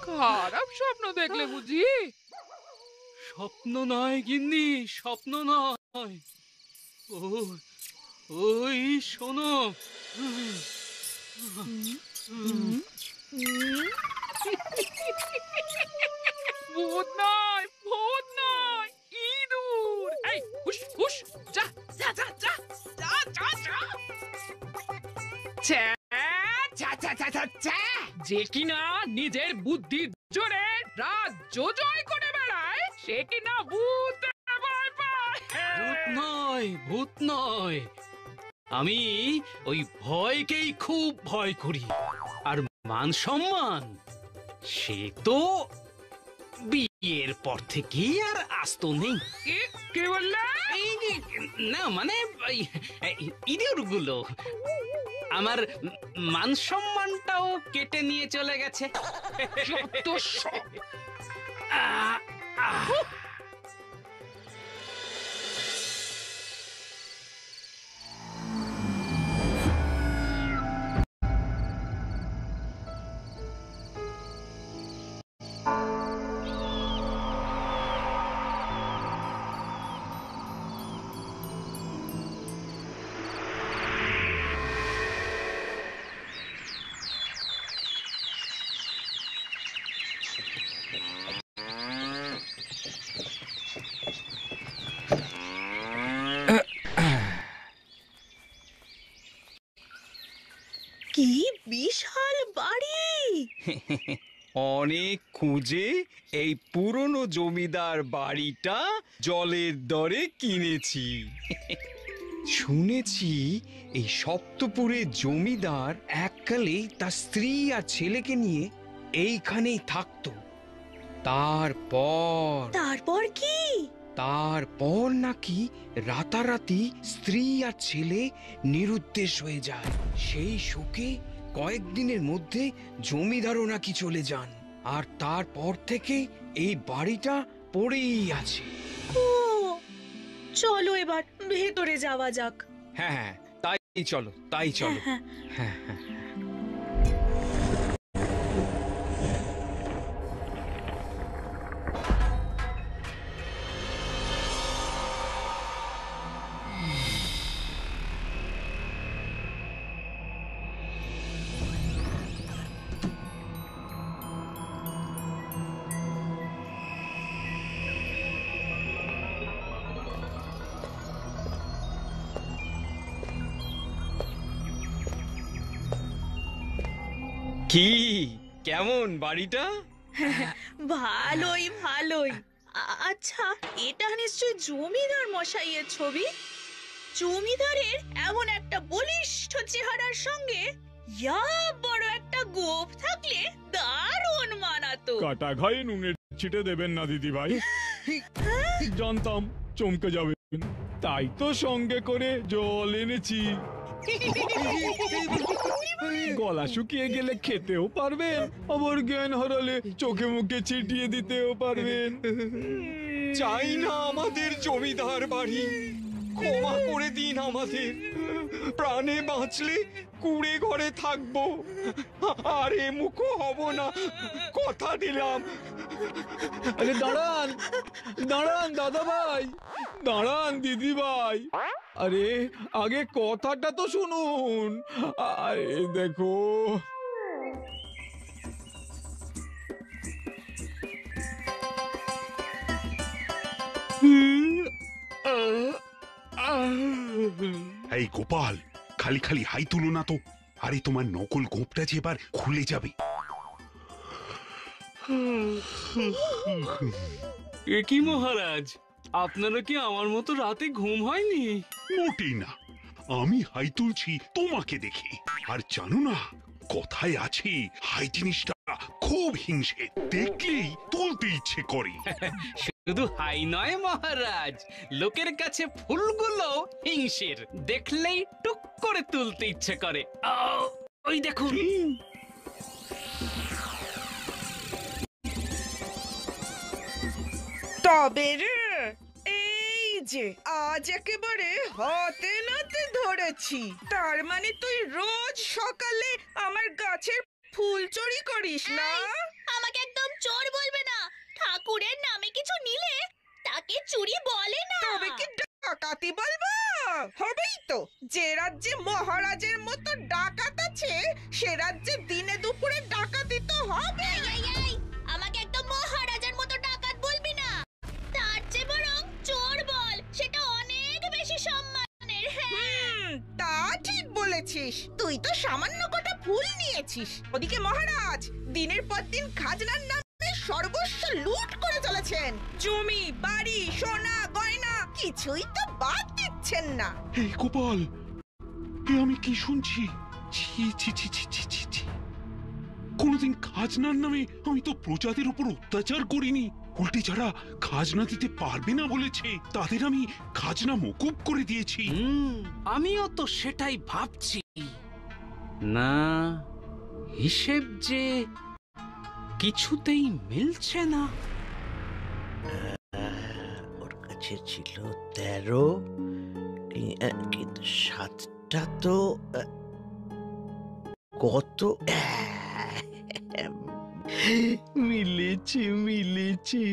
খারাপ স্বপ্ন দেখলে বুঝি? স্বপ্ন নয় গিন্নি, স্বপ্ন নয়। ও ওই শোনো, ভূত নয়, ভূত নয়, ইঁদুর। এই হুশ হুশ, যা যা যা যা যা যা যা। ছ্যা, ছ্যা, ছ্যা, ছ্যা, ছ্যা, ছ্যা। যে কিনা নিজের বুদ্ধির জোরে রাজ্য জয় করে বেড়ায়, সে কিনা ভূত ভয় পায়। ভূত নয়, ভূত নয়। আমি ওই ভয়কেই খুব ভয় করি। আর মান সম্মান সে তো বিয়ের পর থেকেই আর আস্ত নেই। কে বললে? না মানে ইঁদুর গুলো আমার মান সম্মানটাও কেটে নিয়ে চলে গেছে। যত সব। আহ, আহ। কি বিশাল বাড়ি! অনেক খুঁজে এই পুরনো জমিদার বাড়িটা জলের দরে কিনেছি। শুনেছি এই সপ্তপুরের জমিদার এককালে তার স্ত্রী আর ছেলেকে নিয়ে এইখানেই থাকতো। তারপর কি? তারপর নাকি রাতারাতি স্ত্রী আর ছেলে নিরুদ্দেশ হয়ে যায়। সেই শোকে কয়েকদিনের মধ্যে জমিদারও নাকি চলে যান। আর তারপর থেকে এই বাড়িটা পড়েই আছে। ও, চলো এবার ভেতরে যাওয়া যাক। হ্যাঁ, তাই চলো, তাই চলো। হ্যাঁ, হ্যাঁ হ্যাঁ। কি কেমন বাড়িটা? ভালোই ভালোই। আচ্ছা, এটা নিশ্চয় জমিদার মশাইয়ের ছবি। জমিদারের এমন একটা বলিষ্ঠ চেহারার সঙ্গে ইয়া বড় একটা গোঁফ থাকলে দারুণ মানাতো। কাটা ঘায়ে নুনের ছিটে দেবেন না দিদি ভাই। জানতাম চমকে যাবেন, তাই তো সঙ্গে করে জল এনেছি। গলা শুকিয়ে গেলে খেতেও পারবেন, আবার জ্ঞান হারালে চোখে মুখে ছিটিয়ে দিতেও পারবেন। চাই না আমাদের জমিদার বাড়ি, ক্ষমা করে দিন আমাদের। প্রাণে বাঁচলে কুড়ে ঘরে থাকবো, আর এ মুখো হব না, কথা দিলাম। আরে দাঁড়ান দাঁড়ান দাদা ভাই, দাঁড়ান দিদি ভাই, আরে আগে কথাটা তো শুনুন। আরে দেখো, এই গোপাল, খালি খালি হাই তুলো না তো। আরে তোমার নকল গোপটা যে এবার খুলে যাবে। এ কি মহারাজ, আপনারা কি আমার মতো রাতে ঘুম হয়নি? মোটেই না, আমি হাই তুলছি তোমাকে দেখে। আর জানো না, কথায় আছে হাই জিনিসটা খুব হিংসে, দেখলেই তুলতে ইচ্ছে করে। শুধু হাই নয় মহারাজ, লোকের কাছে ফুলগুলো হিংসের, দেখলেই টুক করে তুলতে ইচ্ছে করে। ওই দেখুন। তবে রে, এই যে আজ একেবারে হাতে নাতে ধরেছি। তার মানে তুই রোজ সকালে আমার গাছের ফুল চুরি করিস না? আমাকে একদম চোর বলবে না। ঠাকুরের নামে কিছু নিলে তাকে চুরি বলে না। তবে কি ডাকাতি বলবো? হবেই তো। যে রাজ্যে মহারাজের মতো ডাকাত আছে, সে রাজ্যে দিনে দুপুরে ডাকাতি তো হবে। এই, আমাকে একদম মহারাজার মতো ডাকাত বলবি না। তার চেয়ে বরং চোর বল, সেটা অনেক বেশি সম্মানের। হ্যাঁ, তা ঠিক বলেছিস। তুই তো সামান্য কটা ফুল নিয়েছিস, ওদিকে মহারাজ দিনের পর দিন খাজনার নামে সর্বস্ব লুট করে চলেছেন। জমি, বাড়ি, সোনা, গয়না কিছুই তো বাদ দিচ্ছেন না। এই গোপাল, এ আমি কি শুনছি? ছি ছি ছি ছি ছি ছি ছি। কোনদিন খাজনার নামে আমি তো প্রজাদের উপর অত্যাচার করিনি। উল্টে যারা খাজনা দিতে পারবে না বলেছে তাদের আমি খাজনা মকুব করে দিয়েছি। আমিও তো সেটাই ভাবছি। না, হিসেব যে কিছুতেই মিলছে না। ওর কাছে ছিল 13, কিন্তু 7টা তো কত মিলেছে।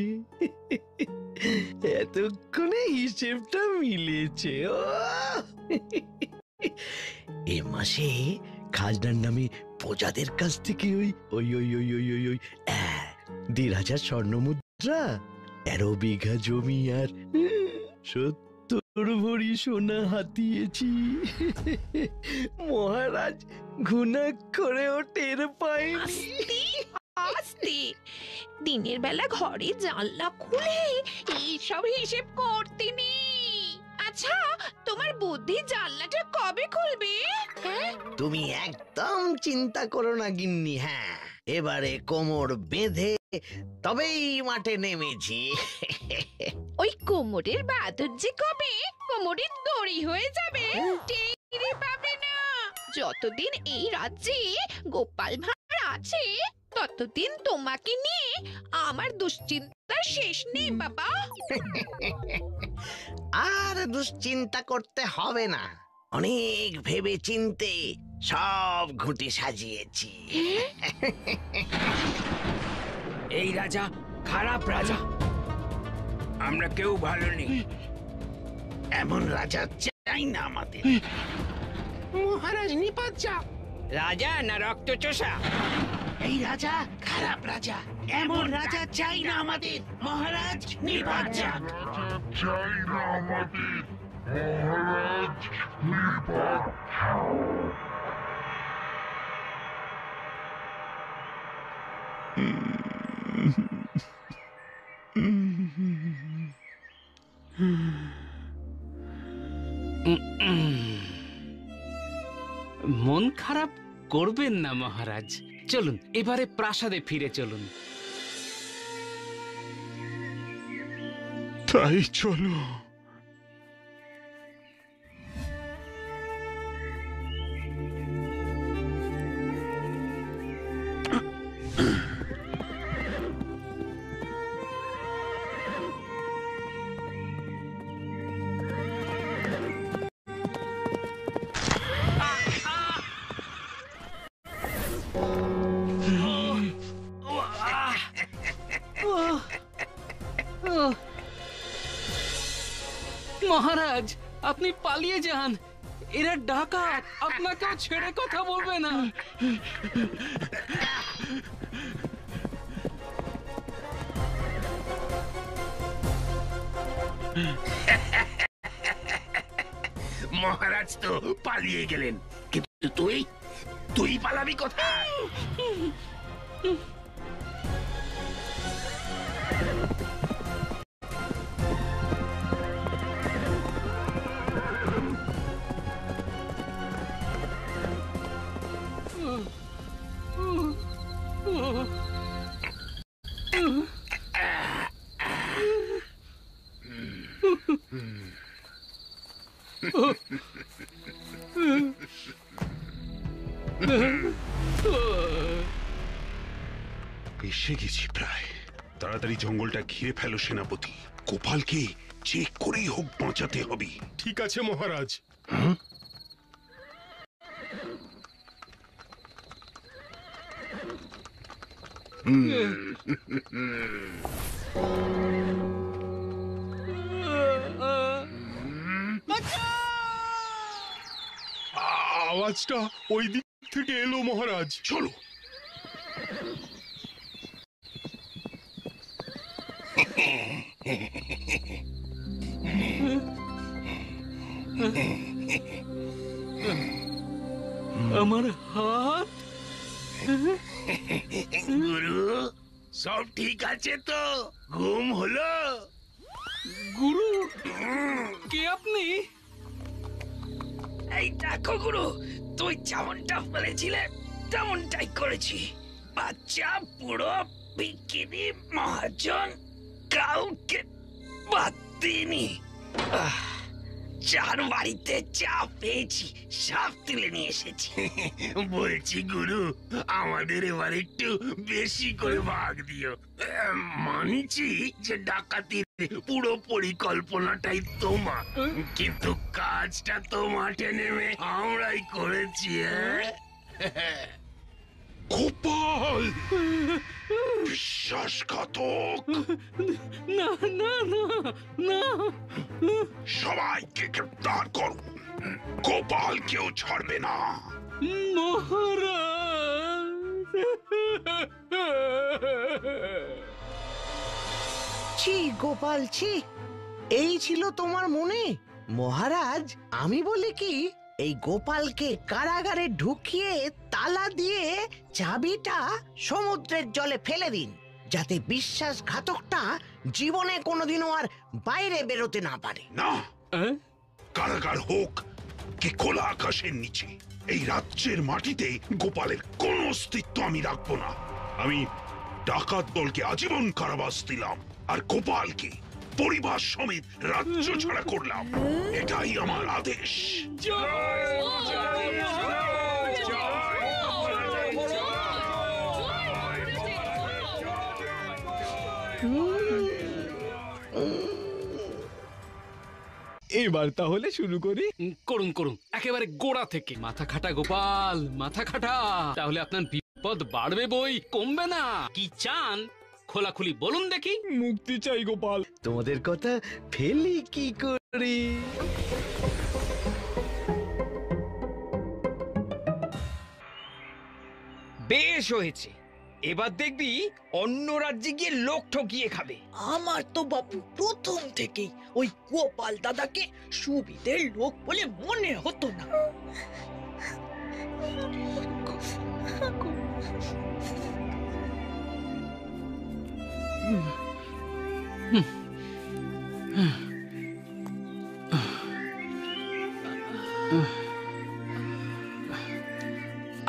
এতক্ষণে হিসেবটা মিলেছে। এ মাসে খাজনার নামে প্রজাদের কাছ থেকে ওই 1,500 স্বর্ণ মুদ্রা, 13 বিঘা জমি আর 70 ভরি সোনা হাতিয়েছি। মহারাজ ঘুণা করেও টের পায়নি। আস্তে, দিনের বেলা ঘরে জানলা খুলে এইসব হিসেব করতে নেই। আচ্ছা, তোমার বুদ্ধি জানলাটা কবে খুলবে? তুমি একদম চিন্তা করো না গিন্নি। হ্যাঁ, এবারে কোমর বেঁধে তবেই মাঠে নেমেছি। ওই কোমরের বাদর যে কবে কোমরের দড়ি হয়ে যাবে টেরই পাবে না। যতদিন এই রাজ্যে গোপাল ভাঁড় আছে ততদিন তোমাকে নিয়ে আমার দুশ্চিন্তার শেষ নেই বাবা। আর দুশ্চিন্তা করতে হবে না। অনেক ভেবে চিনতে সব ঘুঁটি সাজিয়েছি। এই রাজা খারাপ রাজা, আমরা কেউ ভালো নেই। এমন রাজা চাই না আমাদের। মহারাজ নিপাচ্ছা রাজা না রক্ত চোষা? এই রাজা খারাপ রাজা, এমন রাজা চাই না আমাদের। মহারাজ নির্বাচা। মন খারাপ করবেন না মহারাজ। চলুন এবারে প্রাসাদে ফিরে চলুন। তাই চলো। মহারাজ, আপনি পালিয়ে যান। এরা ডাকাত, আপনাকেও ছেড়ে কথা বলবে না। মহারাজ তো পালিয়ে গেলেন, কিন্তু তুই পালাবি কোথায়? এসে গেছি প্রায়। তাড়াতাড়ি জঙ্গলটা ঘিরে ফেলো সেনাপতি। গোপালকে চেক করেই হোক বাঁচাতে হবে। ঠিক আছে মহারাজ। আওয়াজটা ওই দিক থেকে এলো মহারাজ। চলো। আমার হাত। গুরু, সব ঠিক আছে তো? ঘুম হলো? গুরু, কে আপনি? এই দেখো গুরু, তুই যেমনটা বলেছিলে তেমনটাই করেছি। বাচ্চা, বুড়ো, বিকিনি, মহাজন, কাউকে বাদ দিইনি। যার বাড়িতে যা পেয়েছি সব তুলে নিয়ে এসেছি। বলছি গুরু, আমাদের এবার একটু বেশি করে ভাগ দিও। মানছি যে ডাকাতির পুরো পরিকল্পনাটাই তোমার, কিন্তু কাজটা তো মাঠে নেমে আমরাই করেছি। গোপাল বিশ্বাসঘাতক! না না না না, সবাইকে গ্রেপ্তার করো। গোপাল কেউ ছাড়বে না। ছি গোপাল, ছি! এই ছিল তোমার মনে? মহারাজ, আমি বলি কি, এই গোপালকে কারাগারে ঢুকিয়ে তালা দিয়ে চাবিটা সমুদ্রের জলে ফেলে দিন, যাতে বিশ্বাসঘাতকটা জীবনে কোনোদিনও আর বাইরে বেরোতে না পারে। না, কারাগার হোক কি খোলা আকাশের নিচে, এই রাজ্যের মাটিতে গোপালের কোনো অস্তিত্ব আমি রাখবো না। আমি ডাকাত দলকে আজীবন কারাবাস দিলাম, আর গোপালকে পরিবার সমেত রাজ্য ছাড়া করলাম। এটাই আমার আদেশ। এবার তাহলে শুরু করি। করুন করুন, একেবারে গোড়া থেকে। মাথা খাটা গোপাল, মাথা খাটা। তাহলে আপনার বিপদ বাড়বে বই, কমবে না। কি চান খোলাখুলি বলুন দেখি। মুক্তি চাই গোপাল। তোমাদের কথা ফেলি কি করি? বেশ হয়েছে, এবার দেখবি অন্য রাজ্যে গিয়ে লোক ঠকিয়ে খাবে। আমার তো বাপু প্রথম থেকেই ওই গোপাল দাদাকে সুবিধের লোক বলে মনে হতো না।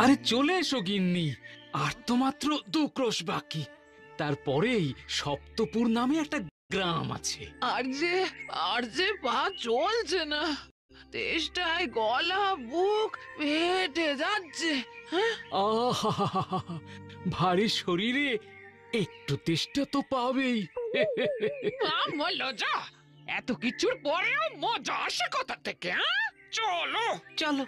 আরে চলে এসো গিন্নি, আর তো মাত্র 2 ক্রোশ বাকি। তারপরেই সপ্তপুর নামে একটা গ্রাম আছে। আর যে পা চলছে না, তেষ্টায় গলা বুক ফেটে যাচ্ছে। আহা, ভারী শরীরে একটু তেষ্টা তো পাবেই। মজা, এত কিছুর পরেও মজা আসে কোথা থেকে? চলো চলো।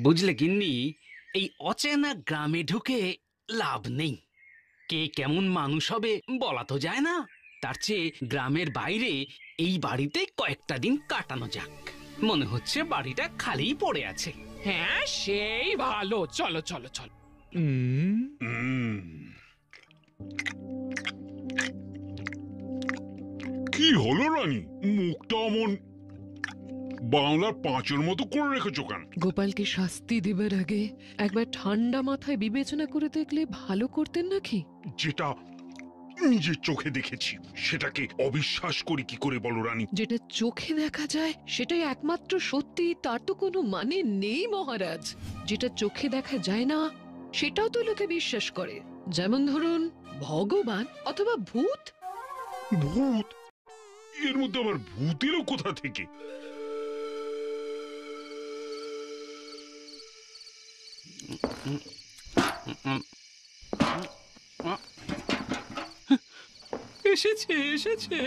বুঝলে গিন্নি, এই অচেনা গ্রামে ঢুকে লাভ নেই। কে কেমন মানুষ হবে বলা তো যায় না। তার চেয়ে গ্রামের বাইরে এই বাড়িতে কয়েকটা দিন কাটানো যাক। মনে হচ্ছে বাড়িটা খালি পড়ে আছে। হ্যাঁ, সেই ভালো। চলো চলো চলো। কি হলো রানী, মুখটা অমন বাংলার পাঁচের মতো করে রেখেছো কেন? গোপালকে শাস্তি দেবার আগে একবার ঠান্ডা মাথায় বিবেচনা করে দেখলে ভালো করতেন নাকি? যেটা নিজের চোখে দেখেছি সেটাকে অবিশ্বাস করি কি করে বলো রানী? যেটা চোখে দেখা যায় সেটাই একমাত্র সত্যি, তার তো কোনো মানে নেই মহারাজ। যেটা চোখে দেখা যায় না সেটাও তো লোকে বিশ্বাস করে, যেমন ধরুন ভগবান অথবা ভূত। ভূত? এর মধ্যে আবার ভূত এলো কোথা থেকে? এসেছে এসেছে,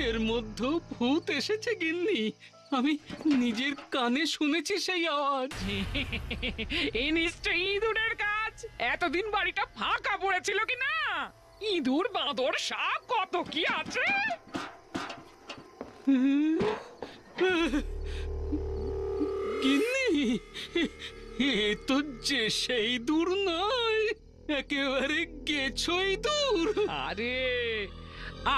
এর মধ্যে ভূত এসেছে গিন্নি। আমি নিজের কানে শুনেছি সেই আওয়াজ। এই নিশ্চয়ই ইঁদুরের কাজ। এতদিন বাড়িটা ফাঁকা পড়েছিল কি না? ইঁদুর, বাঁদর, সাপ কত কি আছে। গিন্নি, এ তো যে সেই দূর নয়, একেবারে গেছই দূর। আরে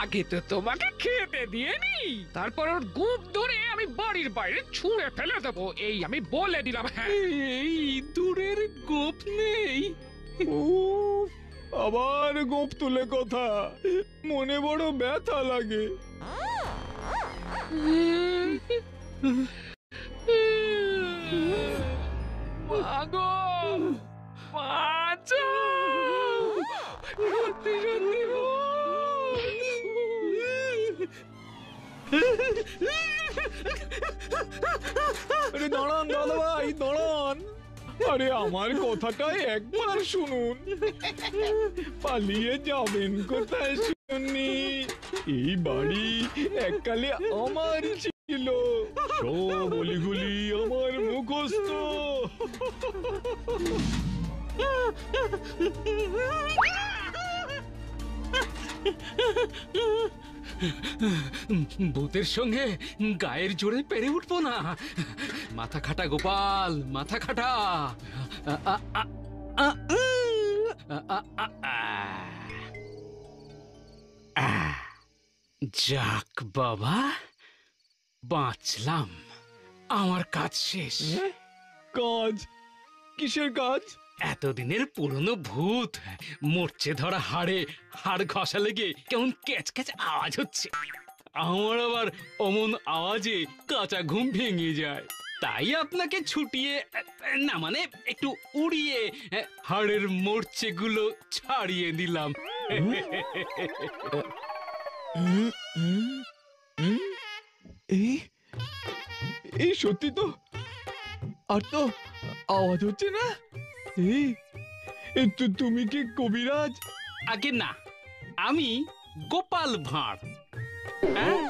আগে তো তোমাকে খেতে দিয়েনি, তারপর ওর গোপ ধরে আমি বাড়ির বাইরে ছুঁড়ে ফেলে দেবো, এই আমি বলে দিলাম। হ্যাঁ, এই ইঁদুরের গোপ নেই। উফ, আবার গোপ তুলে কথা, মনে বড় ব্যথা লাগে। মাগো, বাঁচাও! সত্যি সত্যি আরে দাঁড়ান দাদা ভাই, দাঁড়ান। আরে আমার কথাটা একবার শুনুন। পালিয়ে যাবেন কোথায় শুনি? এই বাড়ি এককালে আমার ছিল, সব অলিগুলি আমার মুখস্থ। ভূতের সঙ্গে গায়ের জোরে পেরে উঠবো না। মাথা খাটা গোপাল, মাথা খাটা। যাক বাবা, বাঁচলাম। আমার কাজ শেষ। কাজ? কিসের কাজ? এতদিনের পুরনো ভূত মরচে ধরা হাড়ে হাড় ঘষা লেগে কেমন ক্যাচ ক্যাচ আওয়াজ হচ্ছে। আমার আবার অমন আওয়াজে কাঁচা ঘুম ভেঙে যায়। তাই আপনাকে ছুটিয়ে, না মানে একটু উড়িয়ে হাড়ের মরচে গুলো ছাড়িয়ে দিলাম। এই সত্যি তো? আর তো আওয়াজ হচ্ছে না। এই তুমি কি কবিরাজ? আগে না, আমি গোপাল ভাঁড়। হ্যাঁ?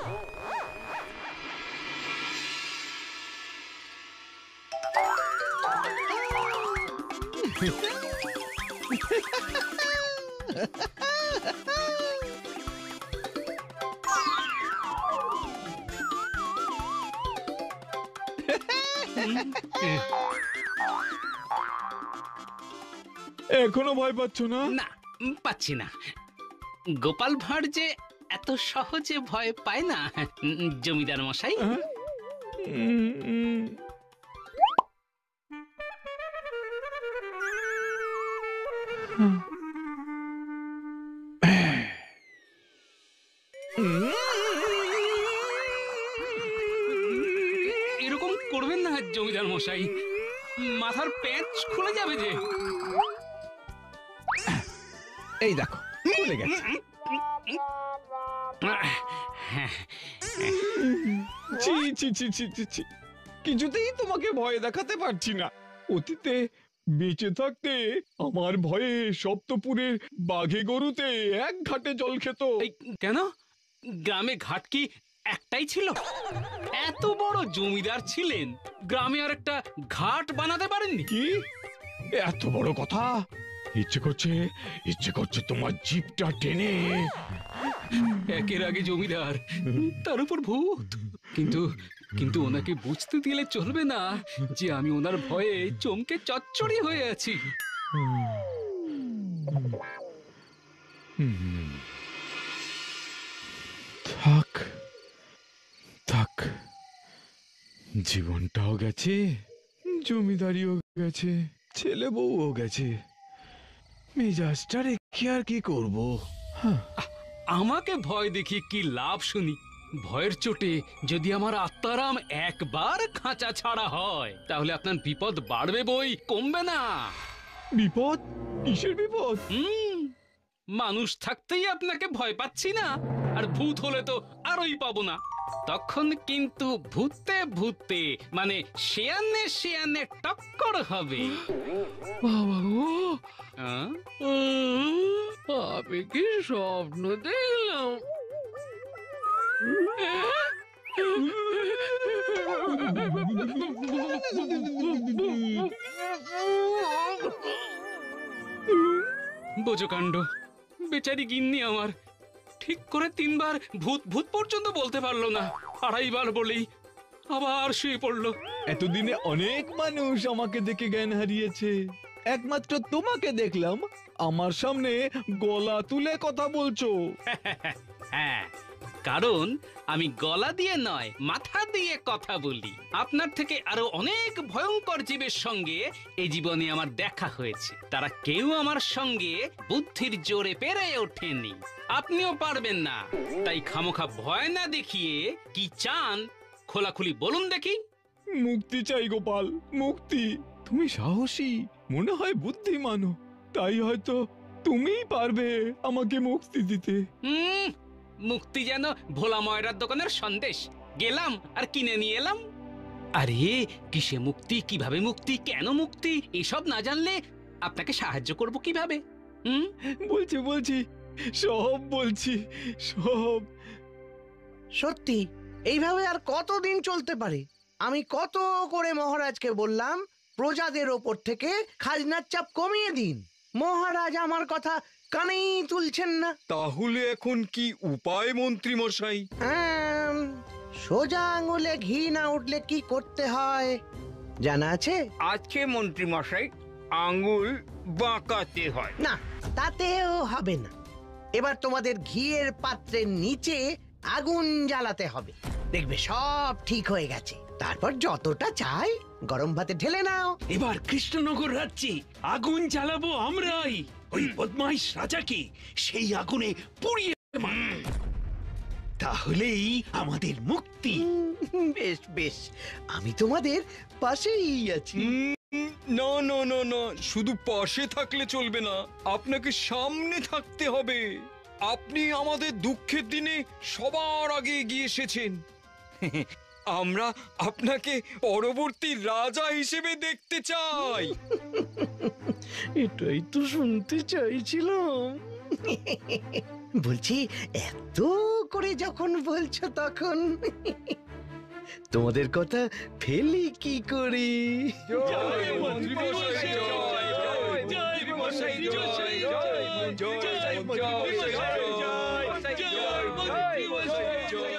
এখনো ভয় পাচ্ছ না? না, পাচ্ছি না। গোপাল ভাঁড় যে এত সহজে ভয় পায় না জমিদার মশাই। এরকম করবেন না জমিদার মশাই, মাথার পেঁচ খুলে যাবে যে। এই দেখো, খুলে গেছে। ছি ছি ছি ছি ছি ছি, কিছুতেই তোমাকে ভয় দেখাতে পারছি না। অতীতে বেঁচে থাকতে আমার ভয়ে সপ্তপুরের বাঘে গরুতে এক ঘাটে জল খেত। কেন, গ্রামে ঘাট কি একটাই ছিল? এত বড় জমিদার ছিলেন, গ্রামে আর একটা ঘাট বানাতে পারেননি? কি এত বড় কথা? ইচ্ছে করছে তোমার জিপটা টেনে। একের আগে জমিদার, তার উপর ভূত। কিন্তু কিন্তু ওনাকে বুঝতে দিলে চলবে না যে আমি ওনার ভয়ে চমকে চচ্চড়ি হয়ে আছি। থাক থাক, জীবনটাও গেছে, জমিদারিও গেছে, ছেলে বউও গেছে, মেজাজটা রেখে আর কি করব? আমাকে ভয় দেখিয়ে কি লাভ শুনি? ভয়ের চোটে যদি আমার আত্মারাম একবার খাঁচা ছাড়া হয়, তাহলে আপনার বিপদ বাড়বে বই, কমবে না। বিপদ? কিসের বিপদ? মানুষ থাকতেই আপনাকে ভয় পাচ্ছি না, আর ভূত হলে তো আরোই পাবো না। তখন কিন্তু ভূতে ভূতে মানে শেয়ানে শেয়ানে টক্কর হবে। বাবা গো, আহ? আমি কি স্বপ্ন দেখলাম? বোঝো কাণ্ড, বেচারি গিন্নি আমার ঠিক করে 3 বার ভূত ভূত পর্যন্ত বলতে পারলো না, 2.5 বার বলেই আবার শুয়ে পড়লো। এতদিনে অনেক মানুষ আমাকে দেখে জ্ঞান হারিয়েছে, একমাত্র তোমাকে দেখলাম আমার সামনে গলা তুলে কথা বলছো। হ্যাঁ, কারণ আমি গলা দিয়ে নয় মাথা দিয়ে কথা বলি। আপনার থেকে আরো অনেক ভয়ঙ্কর জীবের সঙ্গে এই জীবনে আমার দেখা হয়েছে, তারা কেউ আমার সঙ্গে বুদ্ধির জোরে পেরে ওঠেনি, আপনিও পারবেন না। তাই খামোখা ভয় না দেখিয়ে কি চান খোলাখুলি বলুন দেখি। মুক্তি চাই গোপাল, মুক্তি। তুমি সাহসী, মনে হয় বুদ্ধিমানও, তাই হয়তো তুমিই পারবে আমাকে মুক্তি দিতে। মুক্তি যেন ভোলা ময়রার দোকানের সন্দেশ, গেলাম আর কিনে নিয়ে এলাম। আরে কিসে মুক্তি, কিভাবে মুক্তি, কেন মুক্তি এসব না জানলে আপনাকে সাহায্য করব কিভাবে? বলছি সব বলছি, সব। সত্যি এইভাবে আর কতদিন চলতে পারে? আমি কত করে মহারাজকে বললাম প্রজাদের ওপর থেকে খাজনার চাপ কমিয়ে দিন, মহারাজ আমার কথা কানেই তুলছেন না। তাহলে এখন কি উপায় মন্ত্রী মশাই? সোজা আঙুলে ঘি না উঠলে কি করতে হয় জানা আছে? আজকে মন্ত্রী মশাই আঙ্গুল বাঁকাতে হয়। না, তাতেও হবে না। এবার তোমাদের ঘিয়ের পাত্রের নিচে আগুন জ্বালাতে হবে, দেখবে সব ঠিক হয়ে গেছে। তারপর যতটা চাই গরম ভাতে ঢেলে নাও। এবার কৃষ্ণনগর রাজ্যে আগুন জ্বালাবো আমরাই, ওই বদমাইশ রাজাকে সেই আগুনে পুড়িয়ে মারব। তাহলেই আমাদের মুক্তি। বেশ বেশ, আমি তোমাদের পাশেই আছি। না না না না, শুধু পাশে থাকলে চলবে না, আপনাকে সামনে থাকতে হবে। আপনি আমাদের দুঃখের দিনে সবার আগে এগিয়ে এসেছেন। আমরা আপনাকে পরবর্তী রাজা হিসেবে দেখতে চাই। এটাই তো শুনতে চাইছিলাম। বলছি, এত করে যখন বলছো তখন তোমাদের কথা ফেলি কি করি? জয় মন্ত্রী মশাই, জয় জয় মশাই, জয় জয় জয় মন্ত্রী মশাই, জয় জয় মন্ত্রী মশাই, জয়।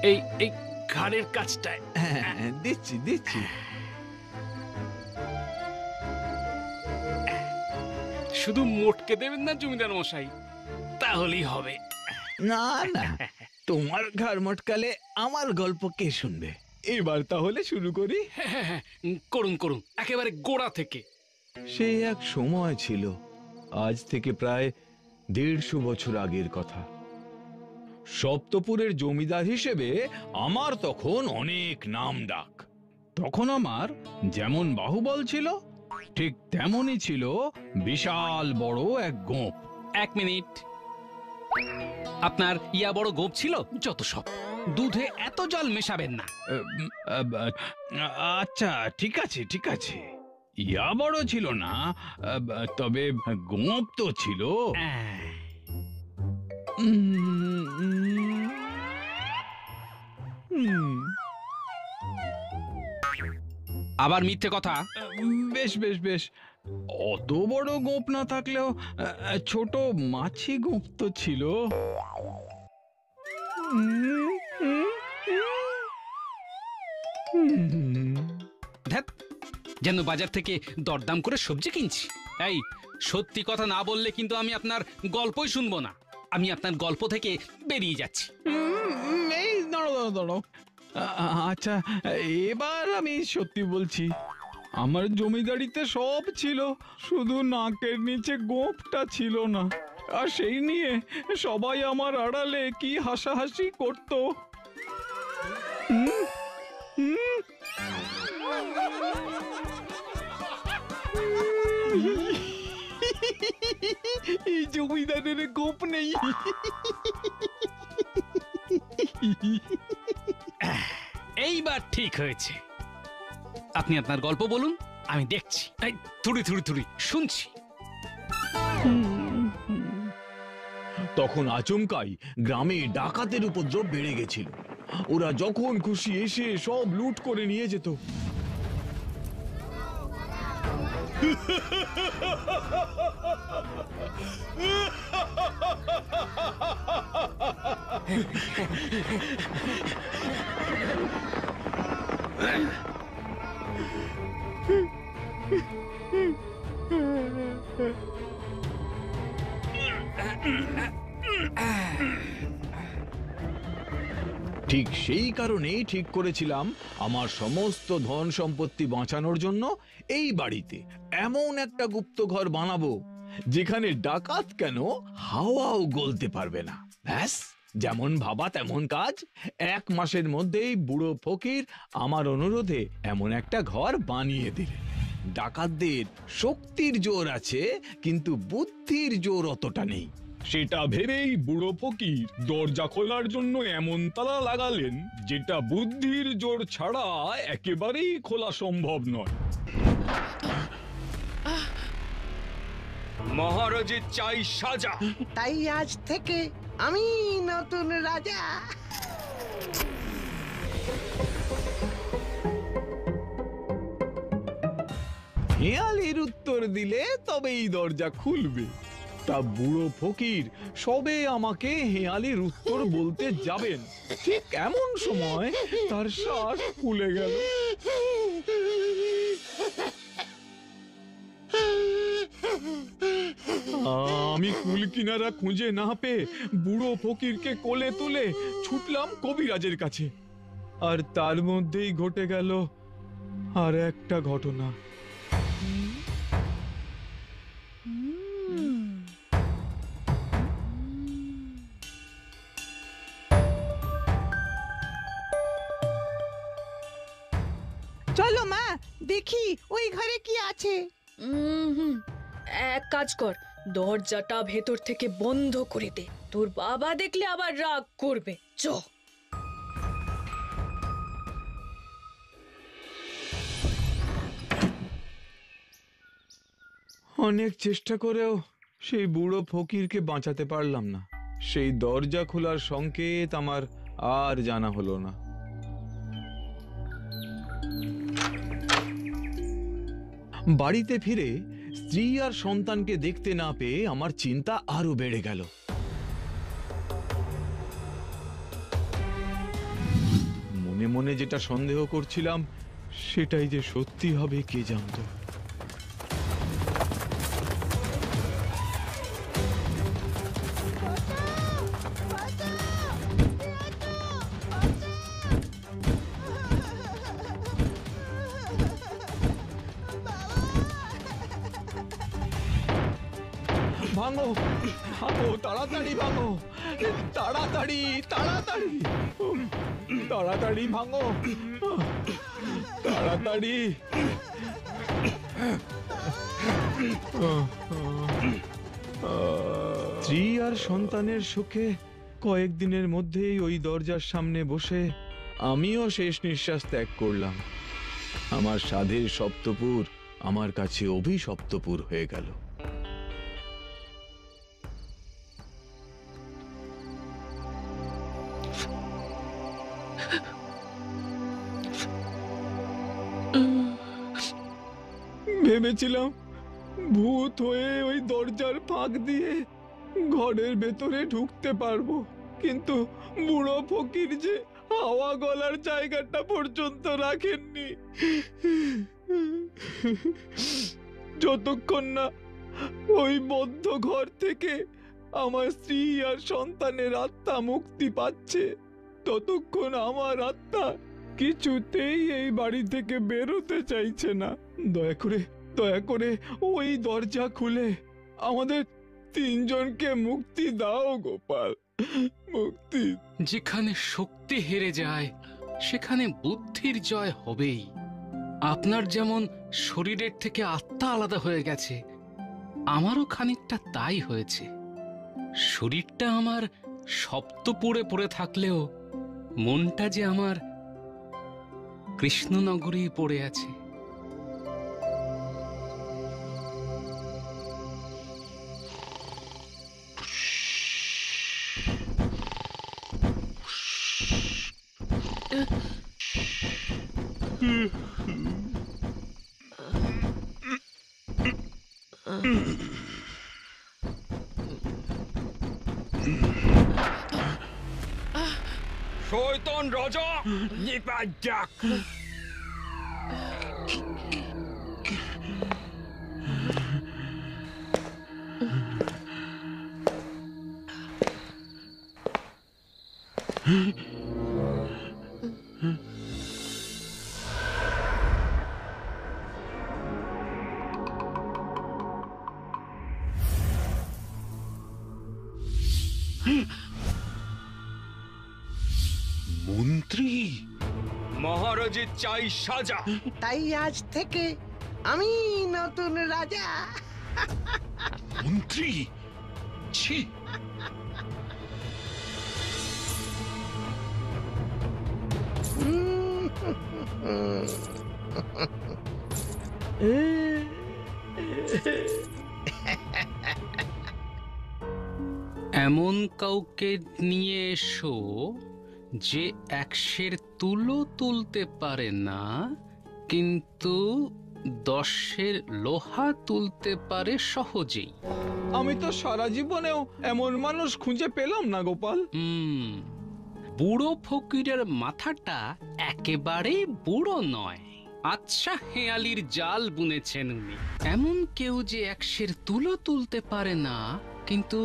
এই এই ঘাড়ের কাছটায় দিচ্ছি। শুধু মোটকে দেবেন না জমিদার মশাই, তাহলেই হবে। না না, তোমার ঘাড় মটকালে আমার গল্প কে শুনবে? এবার তাহলে শুরু করি। হ্যাঁ, করুন করুন, একেবারে গোড়া থেকে। সেই এক সময় ছিল, আজ থেকে প্রায় 150 বছর আগের কথা। সপ্তপুরের জমিদার হিসেবে আমার তখন অনেক নাম ডাক। তখন আমার যেমন বাহুবল ছিল, ঠিক তেমনই ছিল বিশাল বড় এক গোঁপ। 1 মিনিট, আপনার ইয়া বড় গোপ ছিল? যত সব, দুধে এত জল মেশাবেন না। আচ্ছা ঠিক আছে, ইয়া বড় ছিল না, তবে গোঁপ তো ছিল। আবার মিথ্যে কথা? বেশ, অত বড় গোঁপ না থাকলেও ছোট মাছি গোঁপ তো ছিল। যেন বাজার থেকে দরদাম করে সবজি কিনছি। এই সত্যি কথা না বললে কিন্তু আমি আপনার গল্পই শুনবো না। আমি আপনার গল্প থেকে বেরিয়ে যাচ্ছি। এই দাঁড়ো, আচ্ছা এবার আমি সত্যি বলছি। আমার জমিদারিতে সব ছিল, শুধু নাকের নিচে গোঁফটা ছিল না। আর সেই নিয়ে সবাই আমার আড়ালে কি হাসাহাসি করত। এই জমিদারের গোঁফ নেই। এইবার ঠিক হয়েছে। আপনি আপনার গল্প বলুন, আমি দেখছি। এই, থুড়ি থুড়ি থুড়ি শুনছি। তখন আচমকাই গ্রামে ডাকাতের উপদ্রব বেড়ে গেছিল। ওরা যখন খুশি এসে সব লুট করে নিয়ে যেত। ঠিক সেই কারণেই ঠিক করেছিলাম আমার সমস্ত ধন সম্পত্তি বাঁচানোর জন্য এই বাড়িতে এমন একটা গুপ্তঘর বানাবো যেখানে ডাকাত কেন হাওয়াও গলতে পারবে না। ব্যাস, যেমন ভাবা তেমন কাজ। 1 মাসের মধ্যেই বুড়ো ফকির আমার অনুরোধে এমন একটা ঘর বানিয়ে দিলেন। ডাকাতদের শক্তির জোর আছে, কিন্তু বুদ্ধির জোর অতটা নেই। সেটা ভেবেই বুড়ো ফকির দরজা খোলার জন্য এমন তালা লাগালেন যেটা বুদ্ধির জোর ছাড়া একেবারেই খোলা সম্ভব নয়। মহারাজের চাই সাজা। তাই আজ থেকে আমি নতুন রাজা। হেয়ালির উত্তর দিলে তবেই দরজা খুলবে। তা বুড়ো ফকির সবে আমাকে হেয়ালির উত্তর বলতে যাবেন, ঠিক এমন সময় তার শ্বাস ফুলে গেল। আমি কুল কিনারা খুঁজে না পেয়ে বুড়ো ফকিরকে কোলে তুলে ছুটলাম কবিরাজের কাছে। আর তার মধ্যেই ঘটে গেল আর একটা ঘটনা। চলো মা, দেখি ওই ঘরে কি আছে। এক কাজ কর, দরজাটা ভেতর থেকে বন্ধ করে দে। তোর বাবা দেখলে আবার রাগ করবে। চ। অনেক চেষ্টা করেও সেই বুড়ো ফকিরকে বাঁচাতে পারলাম না। সেই দরজা খোলার সংকেত আমার আর জানা হলো না। বাড়িতে ফিরে স্ত্রী আর সন্তানকে দেখতে না পেয়ে আমার চিন্তা আরো বেড়ে গেল। মনে মনে যেটা সন্দেহ করছিলাম সেটাই যে সত্যি হবে কে জানতো। ভাঙো ভাঙো, তাড়াতাড়ি ভাঙো, তাড়াতাড়ি তাড়াতাড়ি তাড়াতাড়ি ভাঙো, তাড়াতাড়ি। স্ত্রী আর সন্তানের সুখে কয়েকদিনের মধ্যেই ওই দরজার সামনে বসে আমিও শেষ নিঃশ্বাস ত্যাগ করলাম। আমার সাধের সপ্তপুর আমার কাছে অভিশপ্তপুর হয়ে গেল। ভেবেছিলাম ভূত হয়ে ওই দরজার ফাঁক দিয়ে ঘরের ভেতরে ঢুকতে পারবো, কিন্তু বুড়ো ফকির যে হাওয়া গলার জায়গাটা পর্যন্ত রাখেননি। যতক্ষণ না ওই বদ্ধ ঘর থেকে আমার স্ত্রী আর সন্তানের আত্মা মুক্তি পাচ্ছে, ততক্ষণ আমার আত্মা কিছুতেই এই বাড়ি থেকে বেরোতে চাইছে না। দয়া করে ওই দরজা খুলে আমাদের তিনজনকে মুক্তি দাও গোপাল, মুক্তি। যেখানে শক্তি হেরে যায় সেখানে বুদ্ধির জয় হবেই। আপনার যেমন শরীরের থেকে আত্মা আলাদা হয়ে গেছে, আমারও খানিকটা তাই হয়েছে। শরীরটা আমার সপ্তপুরে পড়ে থাকলেও মনটা যে আমার কৃষ্ণনগরেই পড়ে আছে। শয়তান রাজা নিপাত। মন্ত্রী, মহারাজের চাই সাজা। তাই আজ থেকে আমি নতুন রাজা। মন্ত্রী, ছি। এমন কাউকে নিয়ে এসো যে 100-এর তুলো তুলতে পারে না, কিন্তু 10-এর লোহা তুলতে পারে সহজেই। আমি তো সারা জীবনেও এমন মানুষ খুঁজে পেলাম না গোপাল। বুড়ো ফকিরের মাথাটা একেবারেই বুড়ো নয়। আচ্ছা, হেয়ালির জাল বুনেছেন উনি। এমন কেউ যে 100-এর তুলো তুলতে পারে না, কিন্তু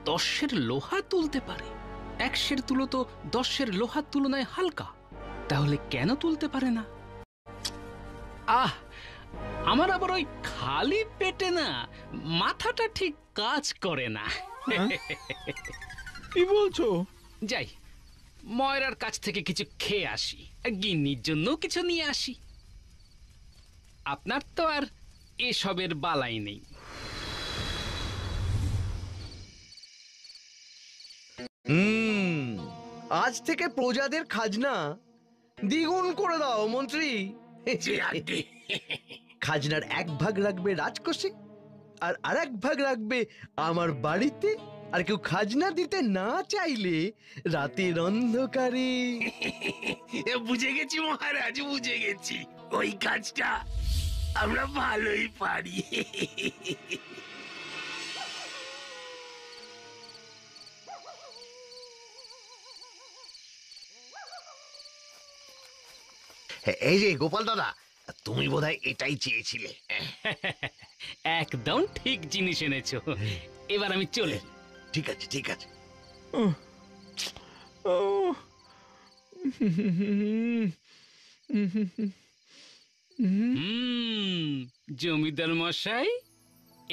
10-এর লোহা তুলতে পারে। 100-এর তুলো তো 10-এর লোহার তুলনায় হালকা, তাহলে কেন তুলতে পারে না? আমার আবার ওই খালি পেটে না মাথাটা ঠিক কাজ করে না। কি বলছো? যাই, ময়রার কাছ থেকে কিছু খেয়ে আসি, গিন্নির জন্য কিছু নিয়ে আসি। আপনার তো আর এসবের বালাই নেই। আজ থেকে প্রজাদের খাজনা দ্বিগুণ করে দাও মন্ত্রী। খাজনার 1 ভাগ রাখবে রাজকোষে, আর আরেক ভাগ রাখবে আমার বাড়িতে। আর কেউ খাজনা দিতে না চাইলে রাতের অন্ধকারে। বুঝে গেছি মহারাজ, বুঝে গেছি। ওই কাজটা আমরা ভালোই পারি। এই যে গোপাল দাদা, তুমি বোধহয় এটাই চেয়েছিলে। একদম ঠিক জিনিস এনেছো। এবার আমি চলে। ঠিক আছে, ঠিক আছে। জমিদার মশাই,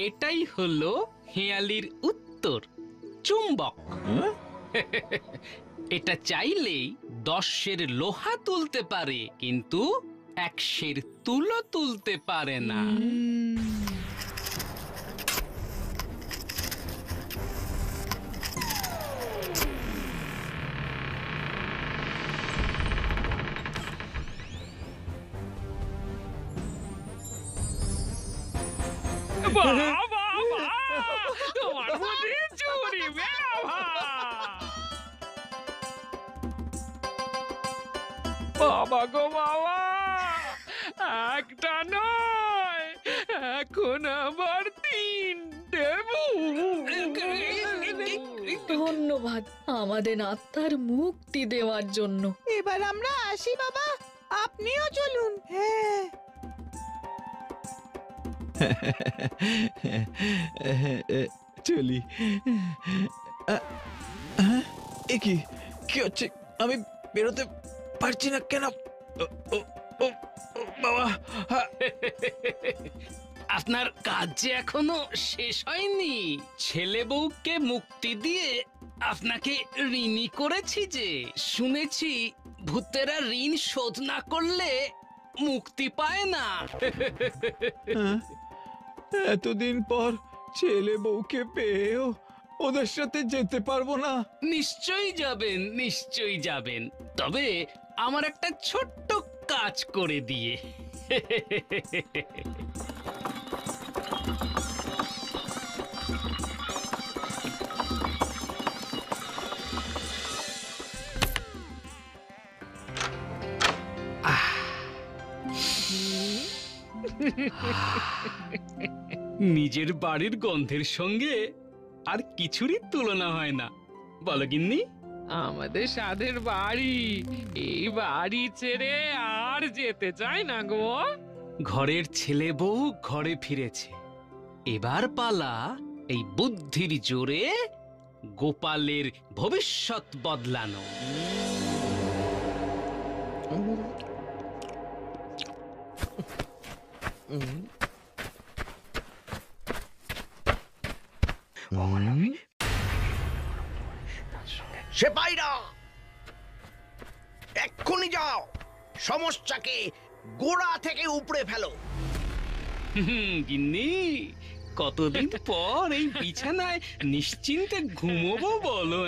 এটাই হলো হেয়ালির উত্তর, চুম্বক। এটা চাইলেই 10-এর লোহা তুলতে পারে, কিন্তু 100-এর তুলো তুলতে পারে না। তোমার বুদ্ধি চুরি বেড়া। বাবা গো বাবা, একটা নয়, এখন আবার 3টে। ধন্যবাদ আমাদের আত্মার মুক্তি দেওয়ার জন্য। এবার আমরা আসি বাবা, আপনিও চলুন। হ্যাঁ, চলি। কি হচ্ছে? আমি বেরোতে পারছি না কেন? বাবা, আপনার কাজ যে এখনো শেষ হয়নি। ছেলে বউকে মুক্তি দিয়ে আপনাকে ঋণী করেছি যে। শুনেছি ভূতেরা ঋণ শোধ না করলে মুক্তি পায় না। এতদিন পর ছেলে বউকে পেয়েও ওদের সাথে যেতে পারবো না। নিশ্চয়ই যাবেন, নিশ্চয়ই যাবেন, তবে আমার একটা ছোট্ট কাজ করে দিয়ে। নিজের বাড়ির গন্ধের সঙ্গে আর কিছুরই তুলনা হয় না, বলো গিন্নি? আমাদের সাধের বাড়ি, এই বাড়ি ছেড়ে আর যেতে চাই না গো। ঘরের ছেলে বউ ঘরে ফিরেছে, এবার পালা এই বুদ্ধির জোরে গোপালের ভবিষ্যৎ বদলানো। সেপাইরা, এক্ষুনি যাও, সমস্যাকে গোড়া থেকে উপড়ে ফেলো। গিন্নি, কতদিন পর এই বিছানায় নিশ্চিন্তে ঘুমোবো বলো?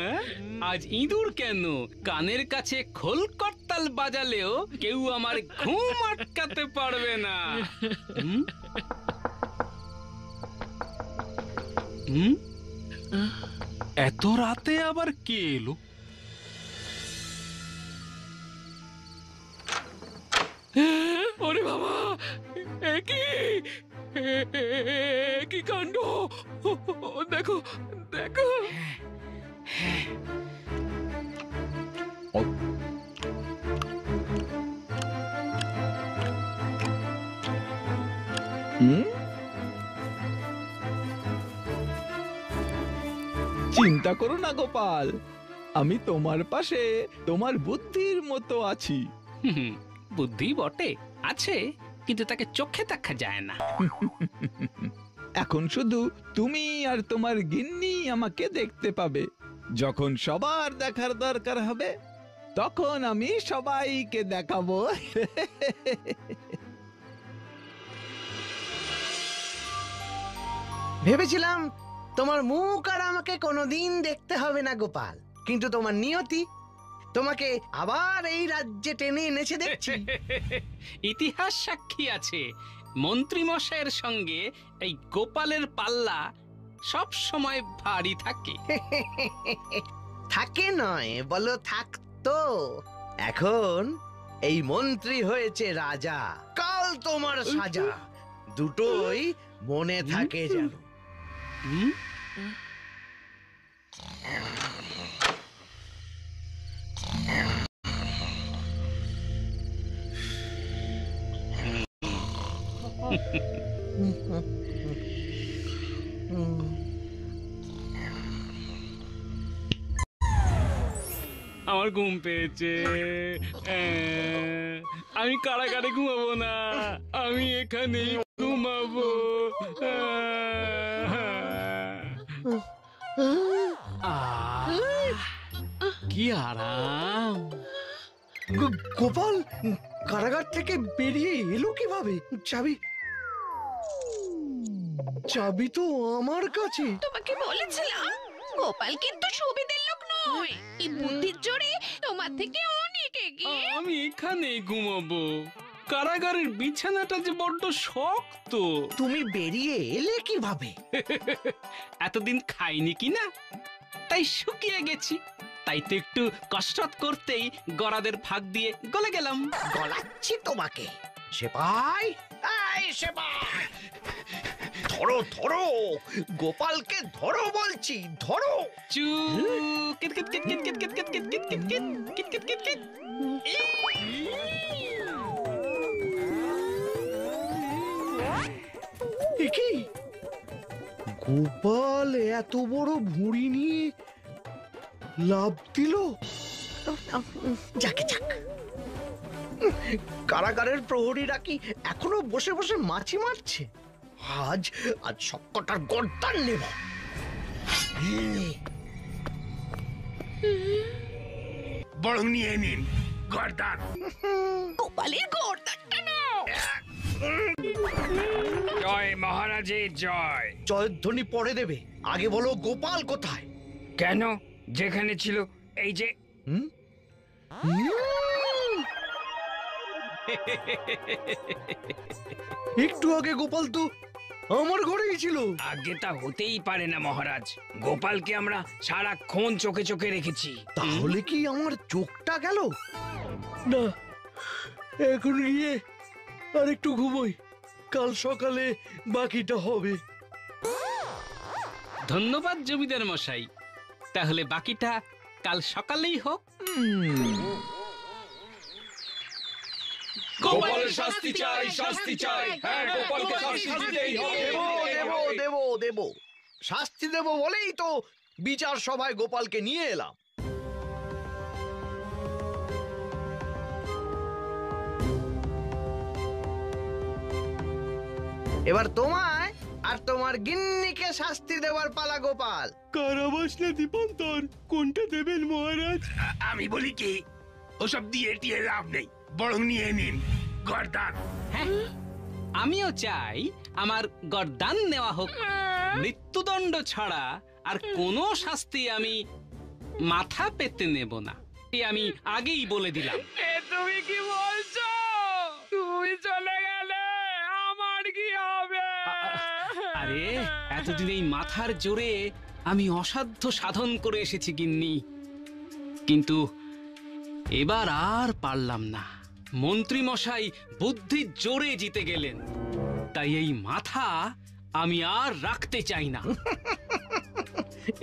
আজ ইঁদুর কেন, কানের কাছে খোল করতাল বাজালেও কেউ আমার ঘুম আটকাতে পারবে না। এত রাতে আবার কে এলো? ওরে বাবা, কি কাণ্ড! দেখো দেখো। চিন্তা করো না গোপাল, আমি তোমার পাশে তোমার বুদ্ধির মতো আছি। বুদ্ধি বটে আছে, কিন্তু তাকে চোখে দেখা যায় না। এখন শুধু তুমি আর তোমার গিন্নি আমাকে দেখতে পাবে। যখন সবার দেখার দরকার হবে, তখন আমি সবাইকে দেখাবো। ভেবেছিলাম তোমার মুখ আর আমাকে কোনোদিন দেখতে হবে না গোপাল, কিন্তু তোমার নিয়তি তোমাকে আবার এই রাজ্যে টেনে এনেছে দেখছি। ইতিহাস সাক্ষী আছে, মন্ত্রী মশাইয়ের সঙ্গে এই গোপালের পাল্লা সব সময় ভারী থাকে। থাকে নয়, বলো থাকতো। এখন এই মন্ত্রী হয়েছে রাজা, কাল তোমার সাজা। দুটোই মনে থাকে যেন। আমার ঘুম পেয়েছে, আমি কারাগারে ঘুমাবো না, আমি এখানেই ঘুমাবো। কি আরাম! গোপাল কারাগার থেকে বেরিয়ে এলো কিভাবে? চাবি চাবি তো আমার কাছে। তোমাকে বলেছিলাম গোপাল কিন্তু সুবিধের লোক নয়, এই বুদ্ধির জোরে তোমার থেকে অনেক এগিয়ে। আমি এখানে ঘুমাবো, কারাগারের বিছানাটা যে বড্ড শক্ত। তুমি বেরিয়ে এলে কিভাবে? এতদিন খাইনি কিনা, তাই শুকিয়ে গেছি। তাই তো একটু কসরত করতেই গরাদের ফাঁক দিয়ে গলে গেলাম। গলাচ্ছি তোমাকে। সেপাই, এই সেপাই, ধরো ধরো, গোপালকে ধরো বলছি, ধরো। কি গোপাল এত বড় ভুঁড়ি নিয়ে লাভ দিল? যাকে যাক, কারাগারের প্রহরীরা কি এখনো বসে বসে মাছি মারছে? আজ আজ সবকটার গর্দান নেব। বরং নিয়ে নিন গর্দান। গোপালের গর্দানটা নাও। জয় মহারাজের জয়। জয়ধ্বনি পরে দেবে, আগে বলো গোপাল কোথায়? কেন? যেখানে ছিল এই যে। একটু আগে গোপাল তো আমার ঘরেই ছিল। আগে তা হতেই পারে না মহারাজ, গোপালকে আমরা সারাক্ষণ চোখে চোখে রেখেছি। তাহলে কি আমার চোখটা গেল? না, এখন গিয়ে আর একটু ঘুমোই, কাল সকালে বাকিটা হবে। ধন্যবাদ জমিদার মশাই, তাহলে বাকিটা কাল সকালেই হোক। গোপালের শাস্তি চাই, শাস্তি চাই। হ্যাঁ, গোপালকে শাস্তি দিতেই হবে। দেব শাস্তি দেব বলেই তো বিচার সভায় গোপালকে নিয়ে এলাম। এবার তোমায় আর তোমার গিন্নিকে শাস্তি দেওয়ার পালা গোপাল। কারাবাস না দীপন্তর, কোনটা দেবেন মহারাজ? আমি বলি কি, ওসব দিয়ে টিয়ে লাভ নেই, বরং নিয়ে নিন গর্দান। হ্যাঁ, আমিও চাই আমার গর্দান নেওয়া হোক। মৃত্যুদণ্ড ছাড়া আর কোনো শাস্তি আমি মাথা পেতে নেব না, আমি আগেই বলে দিলাম। তুমি কি বলছো? তুমি চলে গেলে আমার কি হবে? আরে এতদিন এই মাথার জোরে আমি অসাধ্য সাধন করে এসেছি গিন্নি, কিন্তু এবার আর পারলাম না। মন্ত্রী মশাই বুদ্ধির জোরে জিতে গেলেন, তাই এই মাথা আমি আর রাখতে চাই না।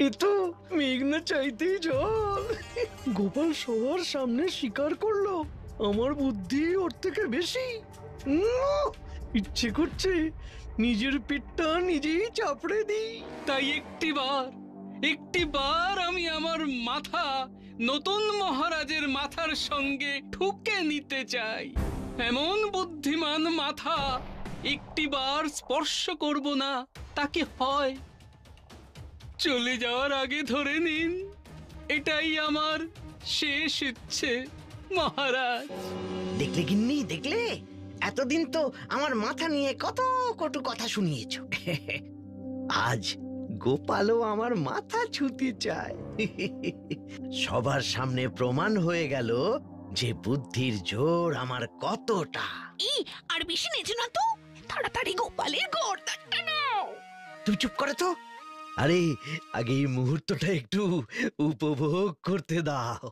এ তো মেঘনা চাইতেই জল। গোপাল সবার সামনে স্বীকার করলো আমার বুদ্ধি ওর থেকে বেশি। ইচ্ছে করছে নিজের পেটটা নিজেই চাপড়ে দিই। তাই একটিবার আমি আমার মাথা নতুন মহারাজের মাথার সঙ্গে ঠুকে নিতে চাই। এমন বুদ্ধিমান মাথা একটিবার স্পর্শ করব না, তাকে হয়। চলে যাওয়ার আগে ধরে নিন, এটাই আমার শেষ ইচ্ছে মহারাজ। দেখলে গিন্নি, দেখলে? এতদিন তো আমার মাথা নিয়ে কত কটু কথা শুনিয়েছ। আজ গোপালও আমার মাথা ছুঁতে চায়। সবার সামনে প্রমাণ হয়ে গেল যে বুদ্ধির জোর আমার কতটা। আর বেশি নেচো না তো, তাড়াতাড়ি গোপালের গর্দানটা নাও। তুই চুপ করে তো। আরে আগে এই মুহূর্তটা একটু উপভোগ করতে দাও।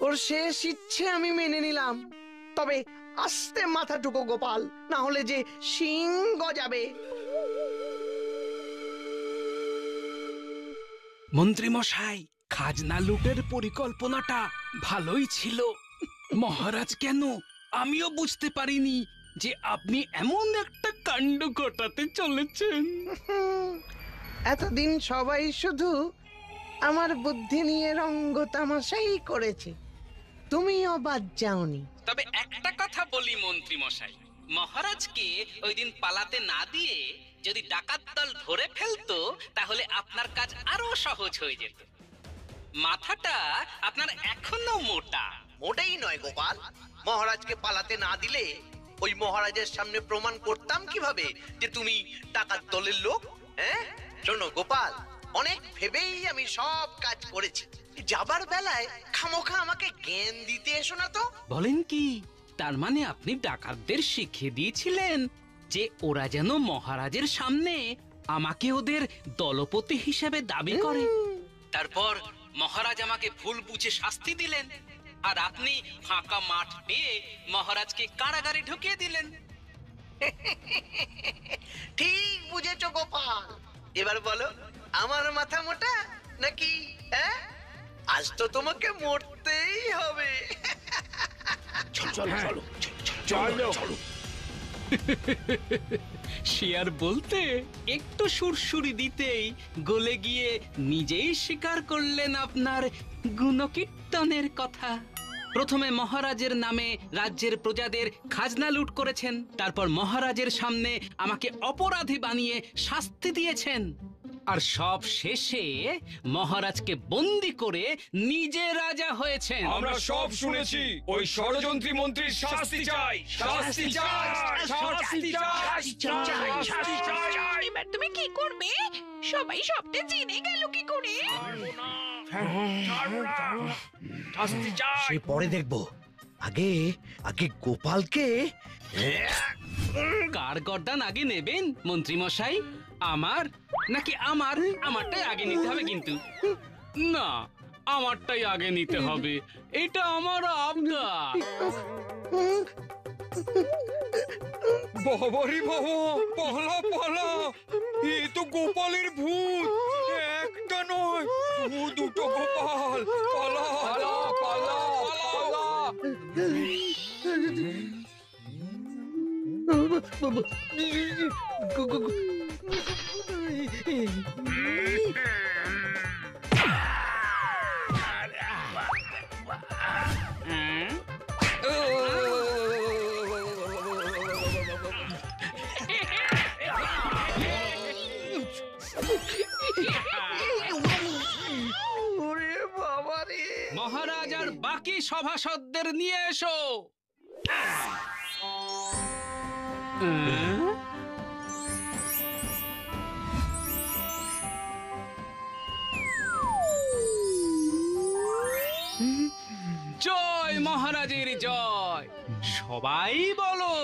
ওর শেষ ইচ্ছে আমি মেনে নিলাম, তবে আস্তে মাথা টুকো গোপাল, না হলে যে শিং গজাবে। মন্ত্রী মশাই, খাজনা লুটের পরিকল্পনাটা ভালোই ছিল। মহারাজ কেন, আমিও বুঝতে পারিনি যে আপনি এমন একটা কাণ্ড ঘটাতে চলেছেন। এতদিন সবাই শুধু আমার বুদ্ধি নিয়ে রঙ্গ তামাশাই করেছে, তুমিও বাদ যাওনি। তবে একটা কথা বলি মন্ত্রী মশাই, মহারাজকে ওই দিন পালাতে না দিয়ে যদি ডাকাত দল ধরে ফেলতো, তাহলে আপনার কাজ আরো সহজ হয়ে যেত। মাথাটা আপনার এখনো মোটা। মোটেই নয় গোপাল, মহারাজকে পালাতে না দিলে ওই মহারাজের সামনে প্রমাণ করতাম কিভাবে যে তুমি ডাকাত দলের লোক? হ্যাঁ, শোনো গোপাল, অনেক ভেবেই আমি সব কাজ করেছি। যাবার বেলায় খামোখা আমাকে জ্ঞান দিতে এসো না তো। বলেন কি, তার মানে আপনি ডাকাতদের শিখিয়ে দিয়েছিলেন যে ওরা যেন মহারাজের সামনে আমাকে ওদের দলপতি হিসেবে দাবি করে। তারপর মহারাজ আমাকে ভুল বুঝে শাস্তি দিলেন, আর আপনি ফাঁকা মাঠ পেয়ে মহারাজকে কারাগারে ঢুকিয়ে দিলেন। ঠিক বুঝেছো গোপাল। এবার বলো, আমার মাথা মোটা নাকি? হ্যাঁ, আজ তো তোমাকে মরতেই হবে। চলো চলো চলো চলো। সে আর বলতে, একটু সুরসুরি দিতেই গলে গিয়ে নিজেই স্বীকার করলেন আপনার গুণকীর্তনের কথা। প্রথমে মহারাজের নামে রাজ্যের প্রজাদের খাজনা লুট করেছেন, তারপর মহারাজের সামনে আমাকে অপরাধী বানিয়ে শাস্তি দিয়েছেন, আর সব শেষে মহারাজকে বন্দি করে নিজে রাজা হয়েছেন। আমরা সব শুনেছি। ওই ষড়যন্ত্রী মন্ত্রীর শাস্তি চাই, শাস্তি চাই, শাস্তি চাই। এবার তুমি কি করবে? সবাই সবটা জেনে গেল কি করে? সে পরে দেখবো, আগে আগে গোপালকে। কার গর্দান আগে নেবেন মন্ত্রী মশাই? আমার নাকি আমারটাই আগে নিতে হবে? কিন্তু না, আমারটাই আগে নিতে হবে, এটা আমার আবদার। বাবারি বাবা, পালা পালা, এ তো গোপালের ভূত, একটা নয় দুটো গোপাল। পালা পালা পালা পালা। মহারাজ আর বাকি সভাসদদের নিয়ে এসো। জয় মহারাজের জয়, সবাই বলো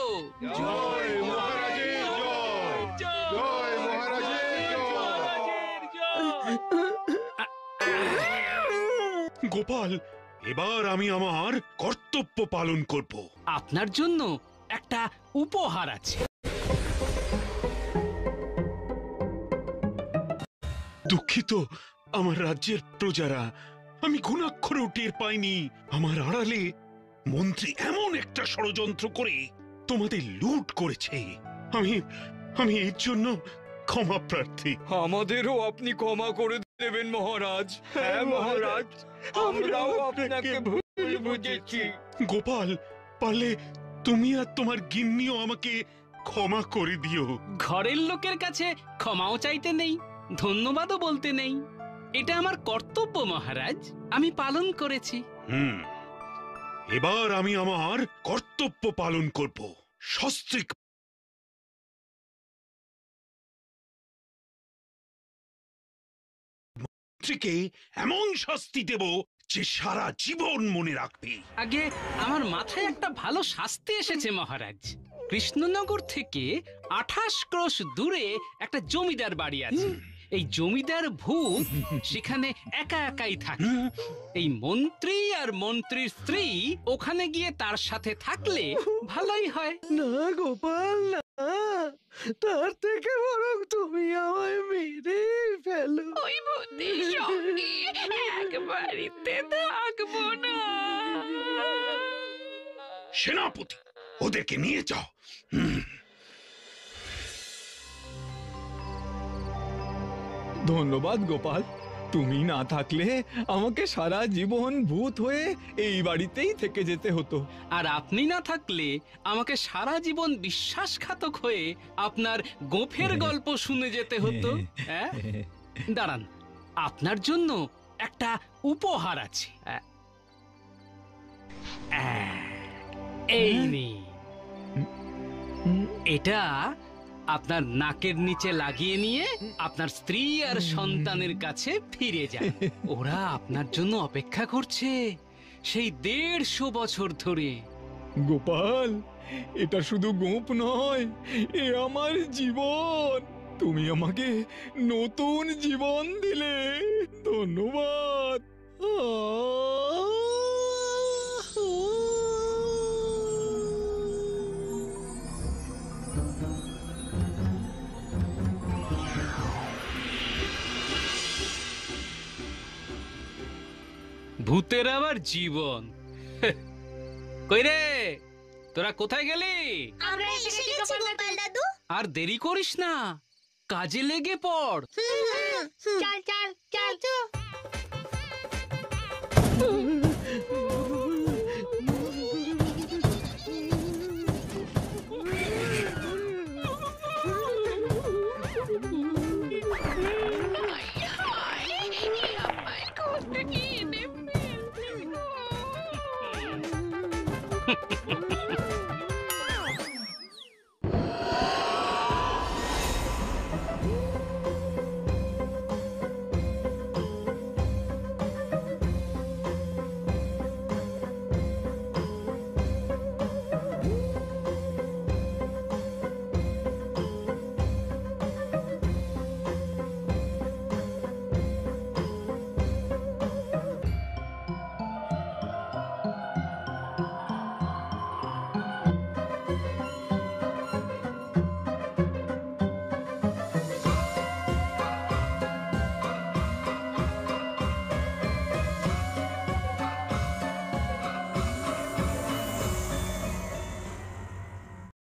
জয় মহারাজের জয়, জয় মহারাজের জয়। গোপাল, এবার আমি আমার কর্তব্য পালন করব। আপনার জন্য একটা উপহার আছে। দুঃখিত আমার রাজ্যের প্রজারা, আমি ঘুণাক্ষরেও টের পাইনি। আমার আড়ালে মন্ত্রী এমন একটা ষড়যন্ত্র করে তোমাদের লুট করেছে। আমি এর জন্য ক্ষমা প্রার্থী। আমাদেরও আপনি ক্ষমা করে দেবেন মহারাজ। হ্যাঁ মহারাজ, আমরাও আপনাকে ভুল বুঝেছি। গোপাল, পারলে তুমি আর তোমার গিন্নিও আমাকে ক্ষমা করে দিও। ঘরের লোকের কাছে ক্ষমাও চাইতে নেই, ধন্যবাদও বলতে নেই, এটা আমার কর্তব্য মহারাজ, আমি পালন করেছি। এবার আমি আমার কর্তব্য পালন করব। সস্ত্রীক মন্ত্রীকে এমন শাস্তি দেব যে সারা জীবন মনে রাখবে। আগে আমার মাথায় একটা ভালো শাস্তি এসেছে মহারাজ। কৃষ্ণনগর থেকে 28 ক্রোশ দূরে একটা জমিদার বাড়ি আছে। এই জমিদার ভূত সেখানে একা একাই থাকে। এই মন্ত্রী আর মন্ত্রীর স্ত্রী ওখানে গিয়ে তার সাথে থাকলে ভালোই হয়। না গোপাল, না, তার থেকে বরং তুমি আমায় মেরে ফেলো। ওই ভূতের সঙ্গে এক বাড়িতে থাকবো না। সেনাপতি, ওদেরকে নিয়ে যাও। ধন্যবাদ গোপাল, তুমি না থাকলে আমাকে সারা জীবন ভূত হয়ে এই বাড়িতেই থেকে যেতে হতো। আর আপনি না থাকলে আমাকে সারা জীবন বিশ্বাসঘাতক হয়ে আপনার গোফের গল্প শুনে যেতে হতো। হ্যাঁ, দাঁড়ান, আপনার জন্য একটা উপহার আছে। এই নিন, এটা আপনার নাকের নিচে লাগিয়ে নিয়ে আপনার স্ত্রী আর সন্তানের কাছে ফিরে যান। ওরা আপনার জন্য অপেক্ষা করছে সেই 150 বছর ধরে। গোপাল, এটা শুধু গোপ নয়, এ আমার জীবন। তুমি আমাকে নতুন জীবন দিলে, ধন্যবাদ। ভূতের আবার জীবন। কই রে, তোরা কোথায় গেলি? আমরা এসে গেছি গোপাল দাদু। আর দেরি করিস না, কাজে লেগে পড়। চল চল চল।